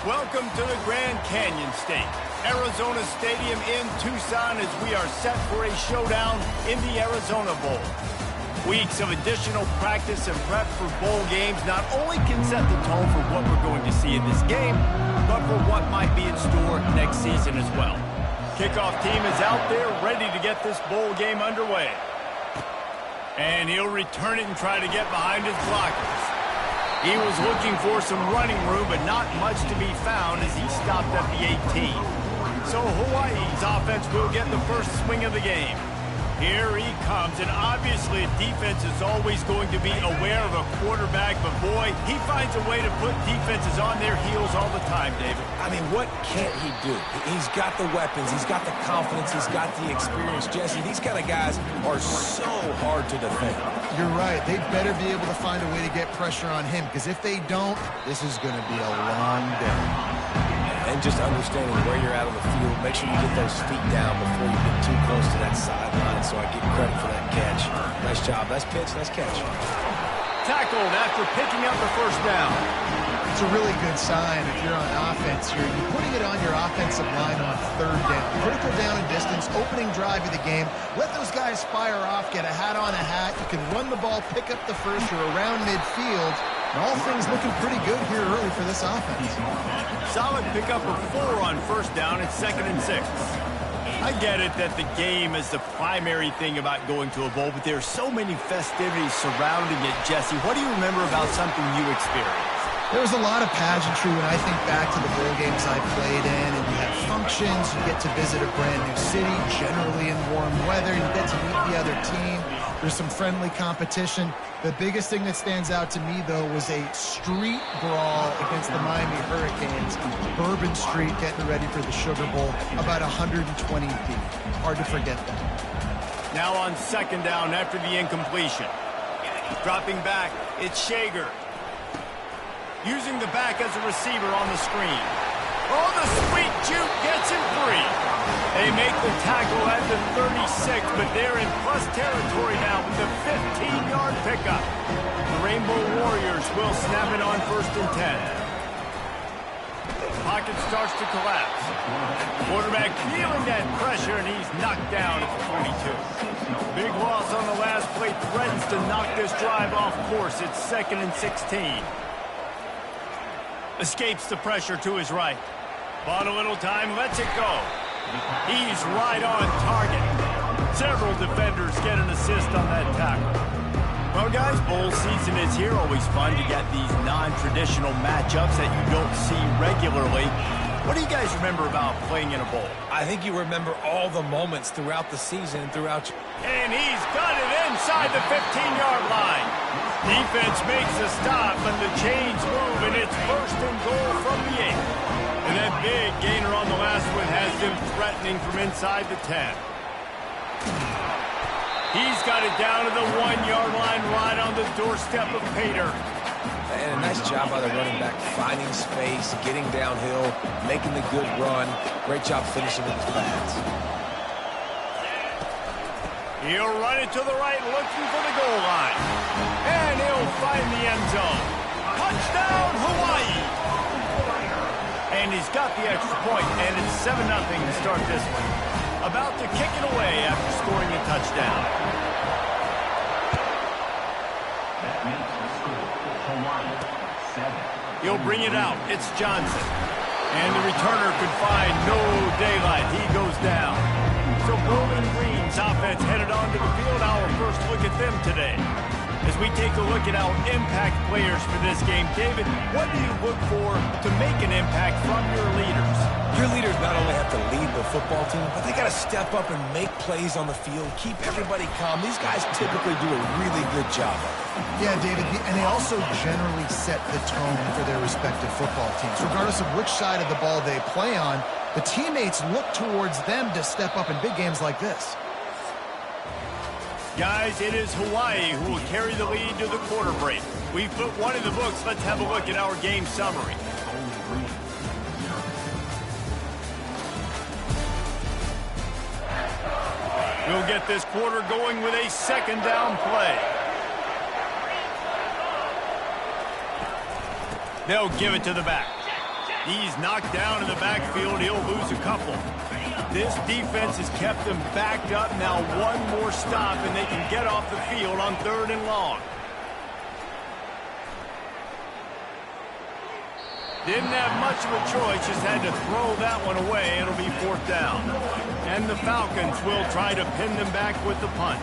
Welcome to the Grand Canyon State, Arizona Stadium in Tucson, as we are set for a showdown in the Arizona Bowl. Weeks of additional practice and prep for bowl games not only can set the tone for what we're going to see in this game, but for what might be in store next season as well. Kickoff team is out there ready to get this bowl game underway. And he'll return it and try to get behind his blockers. He was looking for some running room, but not much to be found as he stopped at the 18. So Hawaii's offense will get the first swing of the game. Here he comes, and obviously a defense is always going to be aware of a quarterback, but boy, he finds a way to put defenses on their heels all the time, David. I mean, what can't he do? He's got the weapons, he's got the confidence, he's got the experience. Jesse, these kind of guys are so hard to defend. You're right. They better be able to find a way to get pressure on him, because if they don't, this is going to be a long day. And just understanding where you're at on the field, make sure you get those feet down before you get too close to that sideline, so I give credit for that catch. Nice job. Nice pitch. Nice catch. Tackled after picking up the first down. It's a really good sign if you're on offense. You're putting it on your offensive line on third down. Critical down and distance, opening drive of the game. Let those guys fire off, get a hat on a hat. You can run the ball, pick up the first. You're around midfield. And all things looking pretty good here early for this offense. Solid pickup of 4 on first down at 2nd and 6. I get it that the game is the primary thing about going to a bowl, but there are so many festivities surrounding it, Jesse. What do you remember about something you experienced? There was a lot of pageantry when I think back to the bowl games I played in, and you have functions, you get to visit a brand new city, generally in warm weather, you get to meet the other team, there's some friendly competition. The biggest thing that stands out to me, though, was a street brawl against the Miami Hurricanes. Bourbon Street getting ready for the Sugar Bowl, about 120 deep. Hard to forget that. Now on 2nd down after the incompletion. Dropping back, it's Shager. Using the back as a receiver on the screen. Oh, the sweet juke gets him free. They make the tackle at the 36, but they're in plus territory now with the 15-yard pickup. The Rainbow Warriors will snap it on 1st and 10. Pocket starts to collapse. Quarterback feeling that pressure, and he's knocked down at the 22. Big loss on the last play, threatens to knock this drive off course. It's 2nd and 16. Escapes the pressure to his right. Bought a little time, lets it go. He's right on target. Several defenders get an assist on that tackle. Well, guys, bowl season is here. Always fun to get these non-traditional matchups that you don't see regularly. What do you guys remember about playing in a bowl? I think you remember all the moments throughout the season and throughout... And he's got it inside the 15-yard line. Defense makes a stop, and the chains move, and it's 1st and goal from the 8. And that big gainer on the last one has them threatening from inside the 10. He's got it down to the 1-yard line, right on the doorstep of Pater. And a nice job by the running back, finding space, getting downhill, making the good run. Great job finishing with his pads. He'll run it to the right, looking for the goal line. And he'll find And he's got the extra point, and it's 7-0 to start this one. About to kick it away after scoring a touchdown. He'll bring it out. It's Johnson. And the returner could find no daylight. He goes down. So Bowling Green's offense headed onto the field. Our first look at them today. As we take a look at our impact players for this game, David, what do you look for to make an impact from your leaders? Your leaders not only have to lead the football team, but they got to step up and make plays on the field, keep everybody calm. These guys typically do a really good job of it. Yeah, David, and they also generally set the tone for their respective football teams. Regardless of which side of the ball they play on, the teammates look towards them to step up in big games like this. Guys, it is Hawaii who will carry the lead to the quarter break. We've put one in the books. Let's have a look at our game summary. We'll get this quarter going with a second down play. They'll give it to the back. He's knocked down in the backfield. He'll lose a couple. This defense has kept them backed up. Now one more stop, and they can get off the field on 3rd and long. Didn't have much of a choice, just had to throw that one away. It'll be 4th down. And the Falcons will try to pin them back with the punt.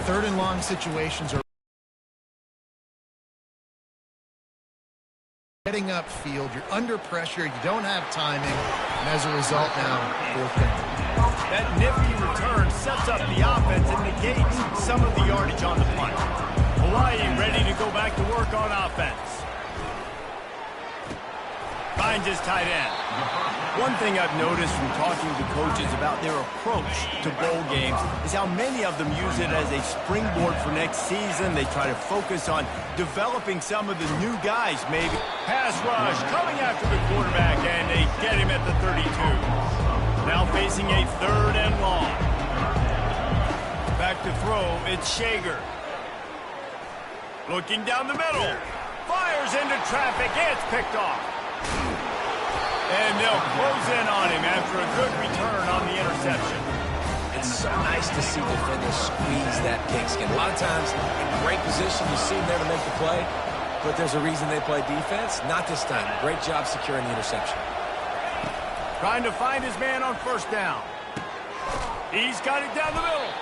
3rd and long situations are getting upfield. You're under pressure. You don't have timing. And as a result now, 4th down. That nifty return sets up the offense and negates some of the yardage on the punt. Hawaii ready to go back to work on offense. Finds his tight end. One thing I've noticed from talking to coaches about their approach to bowl games is how many of them use it as a springboard for next season. They try to focus on developing some of the new guys, maybe. Pass rush coming after the quarterback, and they get him at the 32. Now facing a 3rd and long. Back to throw, it's Shager. Looking down the middle. Fires into traffic, it's picked off. And they'll close in on him after a good return on the interception. It's so nice to see defenders squeeze that pigskin. A lot of times, in great position, you see them there to make the play, but there's a reason they play defense. Not this time. Great job securing the interception. Trying to find his man on 1st down. He's got it down the middle.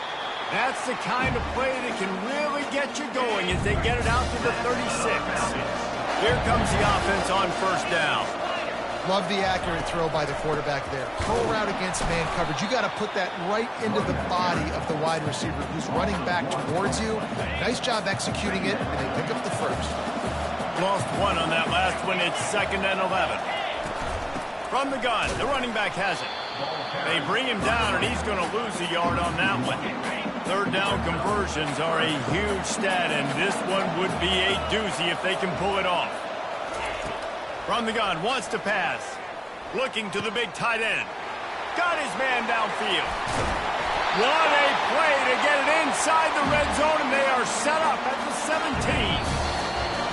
That's the kind of play that can really get you going as they get it out to the 36. Here comes the offense on 1st down. Love the accurate throw by the quarterback there. Pull route against man coverage. You got to put that right into the body of the wide receiver who's running back towards you. Nice job executing it, and they pick up the 1st. Lost one on that last one. It's 2nd and 11. From the gun, the running back has it. They bring him down, and he's going to lose a yard on that one. 3rd down conversions are a huge stat, and this one would be a doozy if they can pull it off. From the gun, wants to pass. Looking to the big tight end. Got his man downfield. What a play to get it inside the red zone, and they are set up at the 17.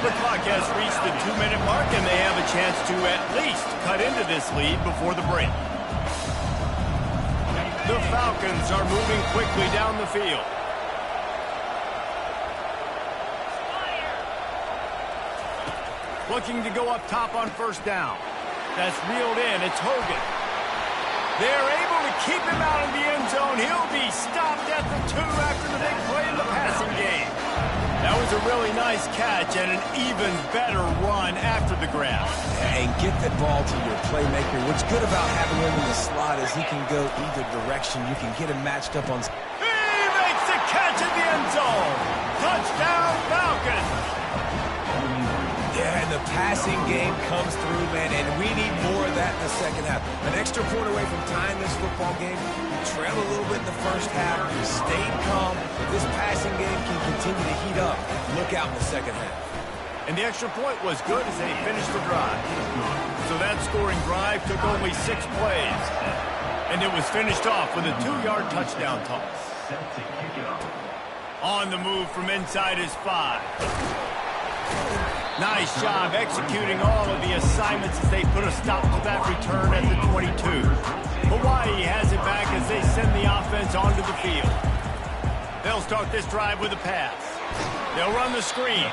The clock has reached the 2-minute mark, and they have a chance to at least cut into this lead before the break. The Falcons are moving quickly down the field. Looking to go up top on 1st down. That's reeled in. It's Hogan. They're able to keep him out of the end zone. He'll be stopped at the 2 after the big play in the passing game. That was a really nice catch and an even better run after the grab. And get the ball to your playmaker. What's good about having him in the slot is he can go either direction. You can get him matched up on... He makes the catch in the end zone. Touchdown, Falcons. Yeah, and the passing game comes through, man, and we need more of that in the 2nd half. An extra point away from tying this football game. You trail a little bit in the 1st half. You stayed calm. This passing game can continue to heat up. Look out in the 2nd half. And the extra point was good as they finished the drive. So that scoring drive took only 6 plays. And it was finished off with a 2-yard touchdown toss. On the move from inside his 5. Nice job executing all of the assignments as they put a stop to that return at the 22. Hawaii has it back as they send the offense onto the field. They'll start this drive with a pass. They'll run the screen.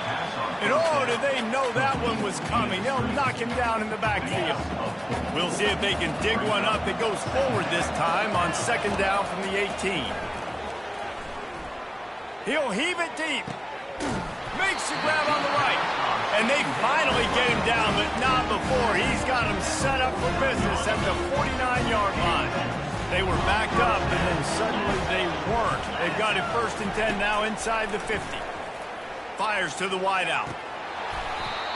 And oh, did they know that one was coming. They'll knock him down in the backfield. We'll see if they can dig one up that goes forward this time on second down from the 18. He'll heave it deep. Makes the grab on the right. And they finally get him down, but not before. He's got him set up for business at the 49-yard line. They were backed up, and then suddenly they weren't. They've got it 1st and 10 now inside the 50. Fires to the wideout.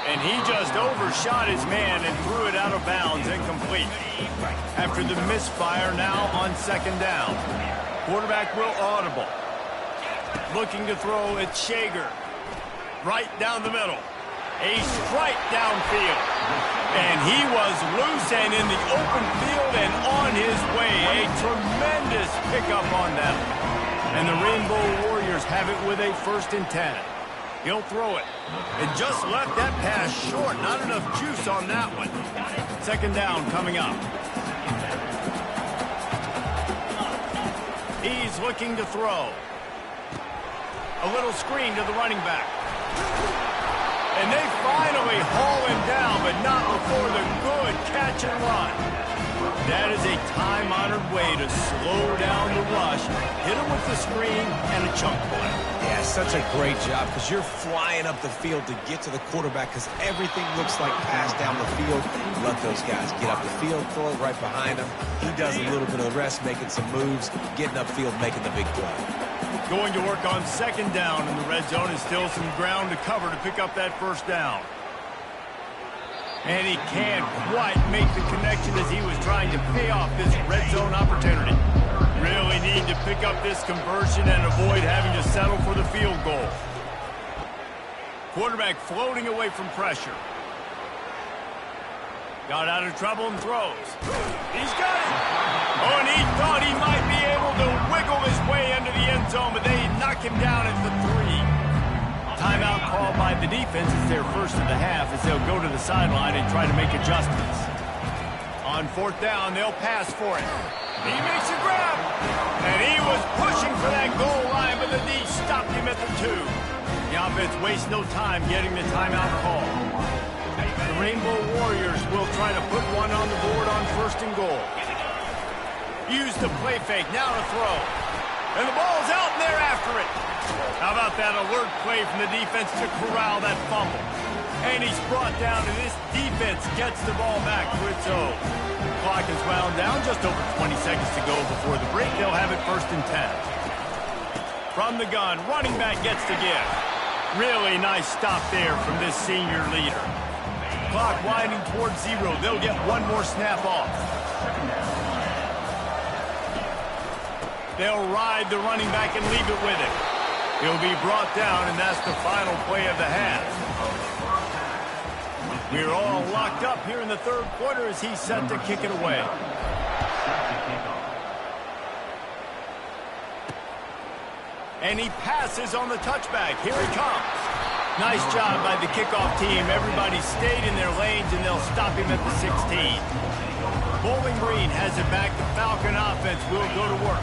And he just overshot his man and threw it out of bounds, incomplete. After the misfire, now on second down. Quarterback will audible. Looking to throw at Shager. Right down the middle. A strike downfield. And he was loose and in the open field and on his way. A tremendous pickup on that. And the Rainbow Warriors have it with a 1st and 10. He'll throw it. And just left that pass short. Not enough juice on that one. Second down coming up. He's looking to throw. A little screen to the running back. And they finally haul him down, but not before the good catch and run. That is a time-honored way to slow down the rush, hit him with the screen, and a chunk play. Yeah, such a great job because you're flying up the field to get to the quarterback because everything looks like pass down the field. Let those guys get up the field, throw it right behind him. He does a little bit of the rest, making some moves, getting upfield, making the big play. Going to work on second down in the red zone is still some ground to cover to pick up that 1st down. And he can't quite make the connection as he was trying to pay off this red zone opportunity. Really need to pick up this conversion and avoid having to settle for the field goal. Quarterback floating away from pressure. Got out of trouble and throws. He's got it. Oh, and he thought he might be able to wiggle his way into the end zone, but they knock him down at the 3. Timeout called by the defense. It's their 1st of the half as they'll go to the sideline and try to make adjustments. On 4th down, they'll pass for it. He makes a grab. And he was pushing for that goal line, but the D stopped him at the 2. The offense wastes no time getting the timeout call. The Rainbow Warriors will try to put one on the board on 1st and goal. Use the play fake, now to throw. And the ball's out and they're after it. How about that alert play from the defense to corral that fumble? And he's brought down, and this defense gets the ball back to its own. Clock is wound down, just over 20 seconds to go before the break. They'll have it 1st and 10. From the gun, running back gets the give. Really nice stop there from this senior leader. Clock winding towards 0. They'll get one more snap off. They'll ride the running back and leave it with him. He'll be brought down, and that's the final play of the half. We're all locked up here in the 3rd quarter as he's set to kick it away. And he passes on the touchback. Here he comes. Nice job by the kickoff team. Everybody stayed in their lanes, and they'll stop him at the 16. Bowling Green has it back. The Falcon offense will go to work.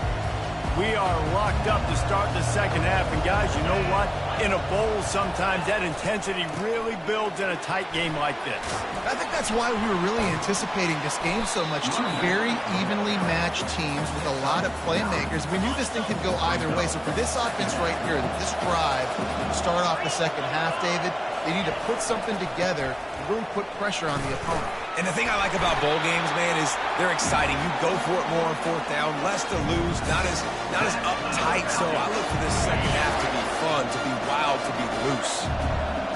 We are locked up to start the second half. And, guys, you know what? In a bowl, sometimes that intensity really builds in a tight game like this. I think that's why we were really anticipating this game so much. 2 very evenly matched teams with a lot of playmakers. We knew this thing could go either way. So for this offense right here, this drive, to start off the second half, David, they need to put something together and really put pressure on the opponent. And the thing I like about bowl games, man, is they're exciting. You go for it more on 4th down, less to lose, not as uptight. So I look for this second half to be fun, to be wild, to be loose.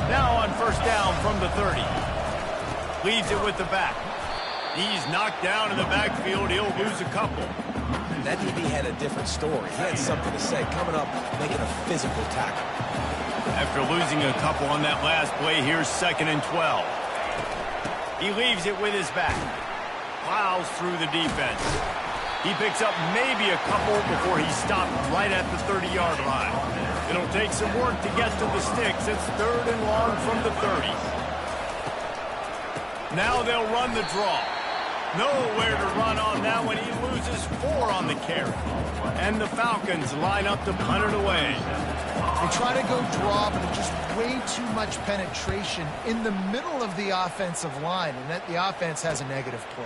Now on 1st down from the 30. Leaves it with the back. He's knocked down in the backfield. He'll lose a couple. That DB had a different story. He had something to say, coming up, making a physical tackle. After losing a couple on that last play, here's 2nd and 12. He leaves it with his back. Plows through the defense. He picks up maybe a couple before he's stopped right at the 30-yard line. It'll take some work to get to the sticks. It's 3rd and long from the 30. Now they'll run the draw. Nowhere to run on that one. He loses 4 on the carry. And the Falcons line up to punt it away. They try to go draw, but it's just way too much penetration in the middle of the offensive line, and that the offense has a negative play.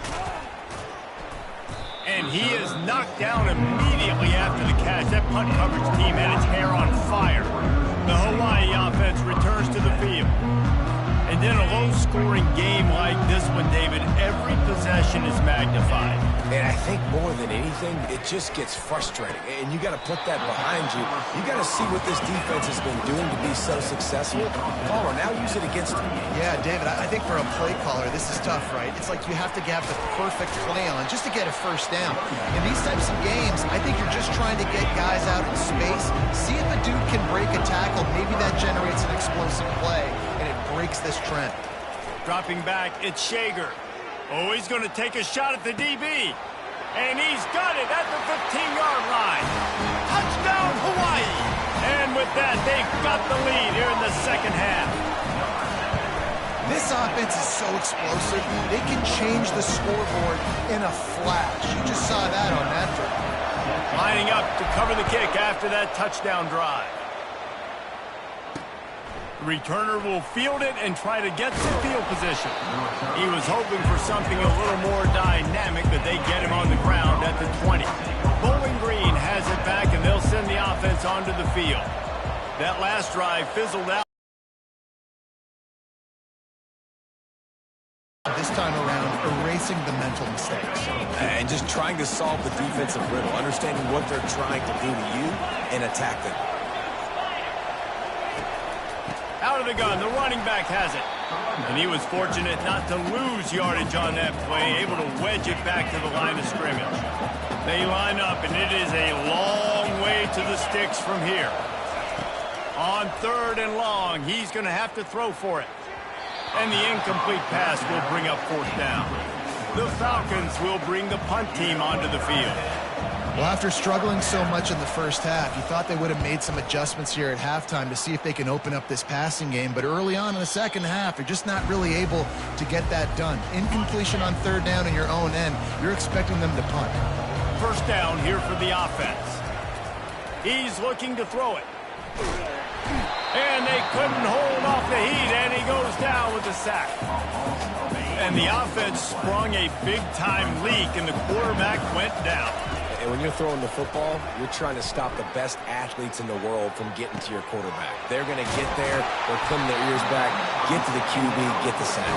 And he is knocked down immediately after the catch. That punt coverage team had its hair on fire. The Hawaii offense returns to the field. And in a low-scoring game like this one, David, every possession is magnified. And I think more than anything, it just gets frustrating. And you got to put that behind you. You got to see what this defense has been doing to be so successful. Caller, now use it against them. Yeah, David, I think for a play caller, this is tough, right? It's like you have to have the perfect play on just to get a first down. In these types of games, I think you're just trying to get guys out in space, see if a dude can break a tackle. Maybe that generates an explosive play, and it breaks this trend. Dropping back, it's Shager. Oh, he's going to take a shot at the DB. And he's got it at the 15-yard line. Touchdown, Hawaii. And with that, they've got the lead here in the second half. This offense is so explosive, they can change the scoreboard in a flash. You just saw that on that drive. Lining up to cover the kick after that touchdown drive. The returner will field it and try to get some field position. He was hoping for something a little more dynamic, but they get him on the ground at the 20. Bowling Green has it back, and they'll send the offense onto the field. That last drive fizzled out. This time around, erasing the mental mistakes. And just trying to solve the defensive riddle, understanding what they're trying to do to you and attack them. Out of the gun, the running back has it. And he was fortunate not to lose yardage on that play, able to wedge it back to the line of scrimmage. They line up, and it is a long way to the sticks from here. On 3rd and long, he's going to have to throw for it. And the incomplete pass will bring up 4th down. The Falcons will bring the punt team onto the field. Well, after struggling so much in the first half, you thought they would have made some adjustments here at halftime to see if they can open up this passing game. But early on in the second half, they're just not really able to get that done. Incompletion on 3rd down in your own end, you're expecting them to punt. 1st down here for the offense. He's looking to throw it. And they couldn't hold off the heat, and he goes down with the sack. And the offense sprung a big-time leak, and the quarterback went down. And when you're throwing the football, you're trying to stop the best athletes in the world from getting to your quarterback. They're going to get there, they're putting their ears back, get to the QB, get the sack.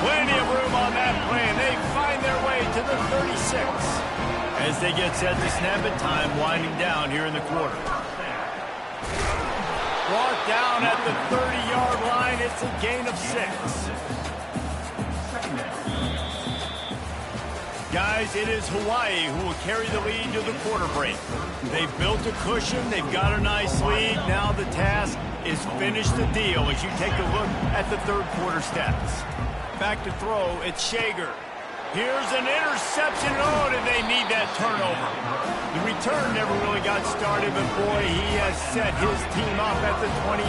Plenty of room on that play, and they find their way to the 36. As they get set to snap it, time winding down here in the quarter. Brought down at the 30-yard line, it's a gain of 6. Guys, it is Hawaii who will carry the lead to the quarter break. They've built a cushion. They've got a nice lead. Now the task is finish the deal as you take a look at the 3rd quarter stats. Back to throw, it's Shager. Here's an interception. Oh, did they need that turnover? The return never really got started, but boy, he has set his team up at the 28.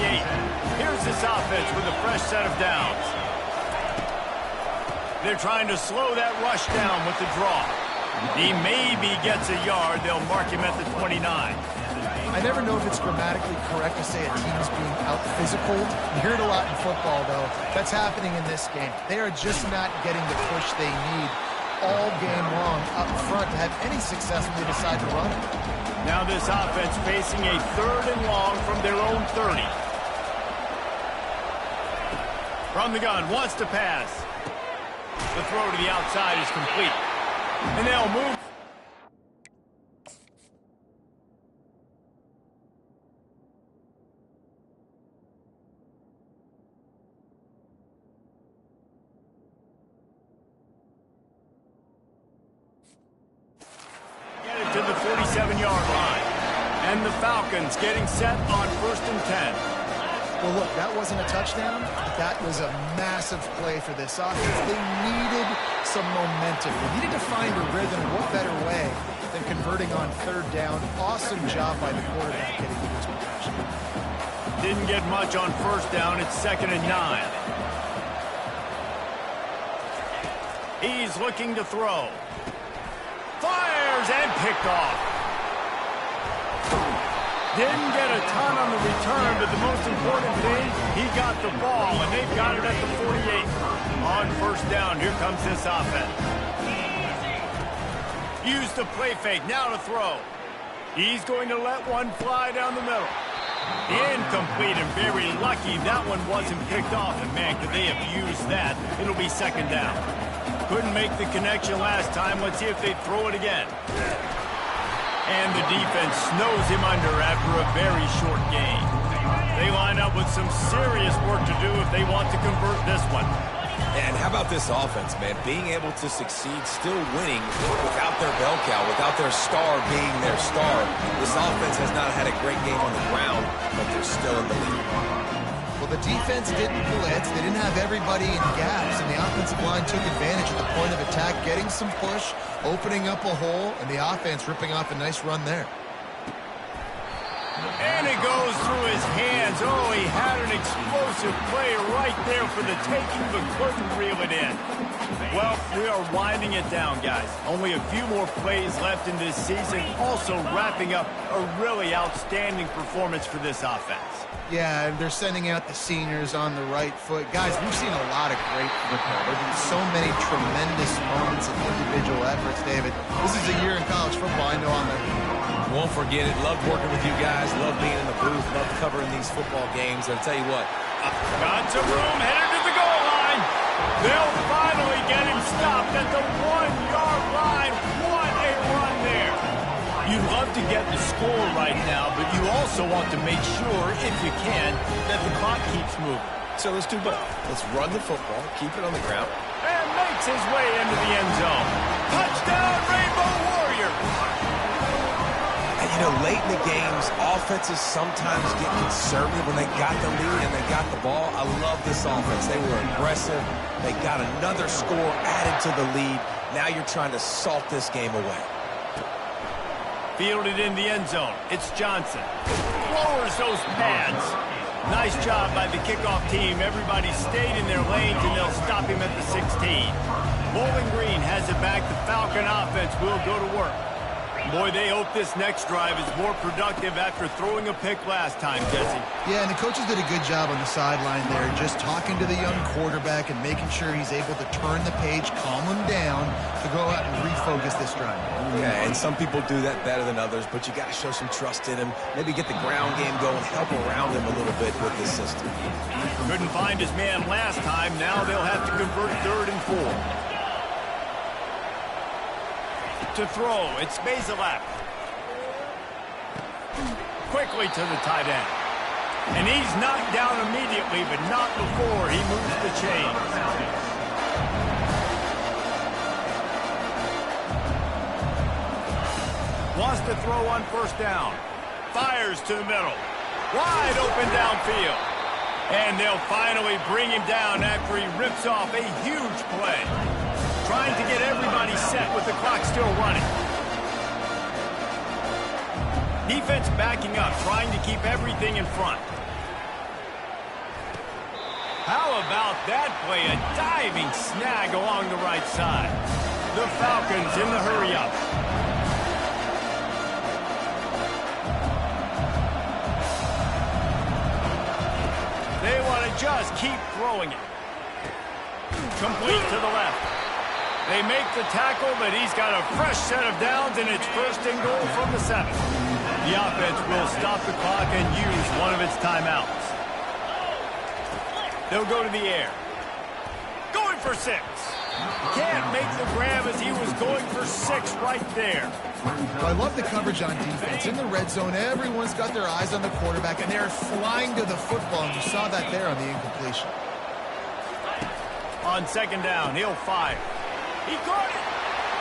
Here's this offense with a fresh set of downs. They're trying to slow that rush down with the draw. He maybe gets a yard. They'll mark him at the 29. I never know if it's grammatically correct to say a team is being out-physical. You hear it a lot in football, though. That's happening in this game. They are just not getting the push they need all game long up front to have any success when they decide to run it. Now this offense facing a 3rd and long from their own 30. From the gun, wants to pass. The throw to the outside is complete. And they'll move. Get it to the 47-yard line. And the Falcons getting set on 1st and 10. Well, look, that wasn't a touchdown. That was a massive play for this offense. They needed some momentum. They needed to find a rhythm. What better way than converting on 3rd down? Awesome job by the quarterback getting to this possession. Didn't get much on 1st down. It's 2nd and 9. He's looking to throw. Fires and picked off. Didn't get a ton on the return, but the most important thing, he got the ball, and they've got it at the 48. On first down, here comes this offense. Use the play fake, now to throw. He's going to let one fly down the middle. Incomplete, and very lucky that one wasn't picked off. And man, could they have used that, it'll be second down. Couldn't make the connection last time. Let's see if they throw it again. And the defense snows him under after a very short gain. They line up with some serious work to do if they want to convert this one. And how about this offense, man? Being able to succeed, still winning without their bell cow, without their star being their star. This offense has not had a great game on the ground, but they're still in the lead. Well, the defense didn't blitz. They didn't have everybody in gaps, and the offensive line took advantage at the point of attack, getting some push, opening up a hole, and the offense ripping off a nice run there. And it goes through his hands. Oh, he had an explosive play right there for the taking, but couldn't reel it in. Well, we are winding it down, guys. Only a few more plays left in this season. Also wrapping up a really outstanding performance for this offense. Yeah, and they're sending out the seniors on the right foot. Guys, we've seen a lot of great football. There have been so many tremendous moments of individual efforts, David. This is a year in college football. I know I'm there. Won't forget it. Loved working with you guys. Loved being in the booth. Loved covering these football games. And I'll tell you what. Got some room, headed to the goal line. They'll finally get him stopped at the 1-yard line. What a run there. You'd love to get the score right now, but you also want to make sure, if you can, that the clock keeps moving. So let's do both. Let's run the football, keep it on the ground. And makes his way into the end zone. Touchdown, Rainbow Warriors! And, you know, late in the games, offenses sometimes get conservative when they got the lead and they got the ball. I love this offense. They were aggressive. They got another score added to the lead. Now you're trying to salt this game away. Fielded in the end zone. It's Johnson. Lowers those pads. Nice job by the kickoff team. Everybody stayed in their lanes, and they'll stop him at the 16. Bowling Green has it back. The Falcon offense will go to work. Boy, they hope this next drive is more productive after throwing a pick last time, Jesse. Yeah, and the coaches did a good job on the sideline there, just talking to the young quarterback and making sure he's able to turn the page, calm him down to go out and refocus this drive. Yeah, and some people do that better than others, but you got to show some trust in him. Maybe get the ground game going, help around him a little bit with this system. Couldn't find his man last time. Now they'll have to convert 3rd and 4. To throw, it's Bazelak. Quickly to the tight end. And he's knocked down immediately, but not before he moves the chains. Wants to throw on first down. Fires to the middle. Wide open downfield. And they'll finally bring him down after he rips off a huge play. Trying to get everybody set with the clock still running. Defense backing up, trying to keep everything in front. How about that play? A diving snag along the right side. The Falcons in the hurry-up. They want to just keep throwing it. Complete to the left. They make the tackle, but he's got a fresh set of downs, and it's 1st and goal from the 7. The offense will stop the clock and use one of its timeouts. They'll go to the air. Going for 6. Can't make the grab as he was going for 6 right there. Well, I love the coverage on defense. In the red zone, everyone's got their eyes on the quarterback, and they're flying to the football, and you saw that there on the incompletion. On 2nd down, he'll fire. He caught it.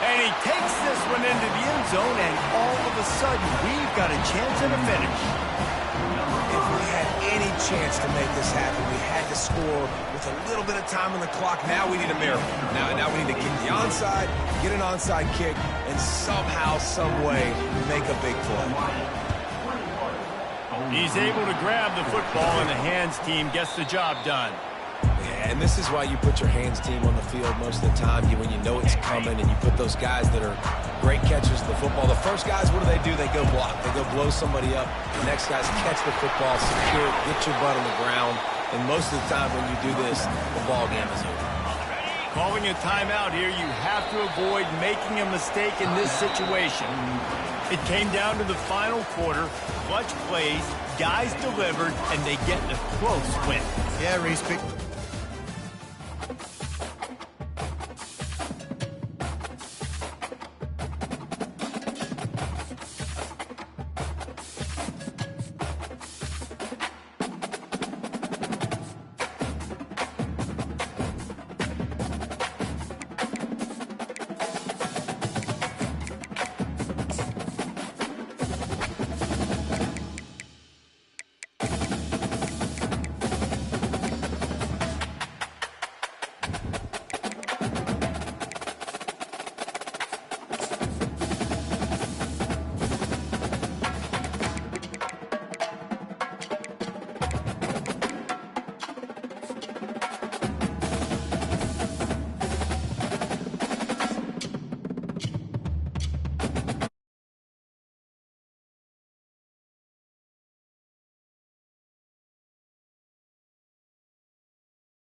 And he takes this one into the end zone, and all of a sudden, we've got a chance at a finish. If we had any chance to make this happen, we had to score with a little bit of time on the clock. Now we need a miracle. Now we need to kick the onside, get an onside kick, and somehow, some way, make a big play. He's able to grab the football, and the hands team gets the job done. And this is why you put your hands team on the field most of the time when you know it's coming, and you put those guys that are great catchers of the football. The first guys, what do? They go block. They go blow somebody up. The next guys catch the football, secure it, get your butt on the ground. And most of the time when you do this, the ball game is over. Calling a timeout here, you have to avoid making a mistake in this situation. It came down to the final quarter. Clutch plays, guys delivered, and they get a close win. Yeah, Reese,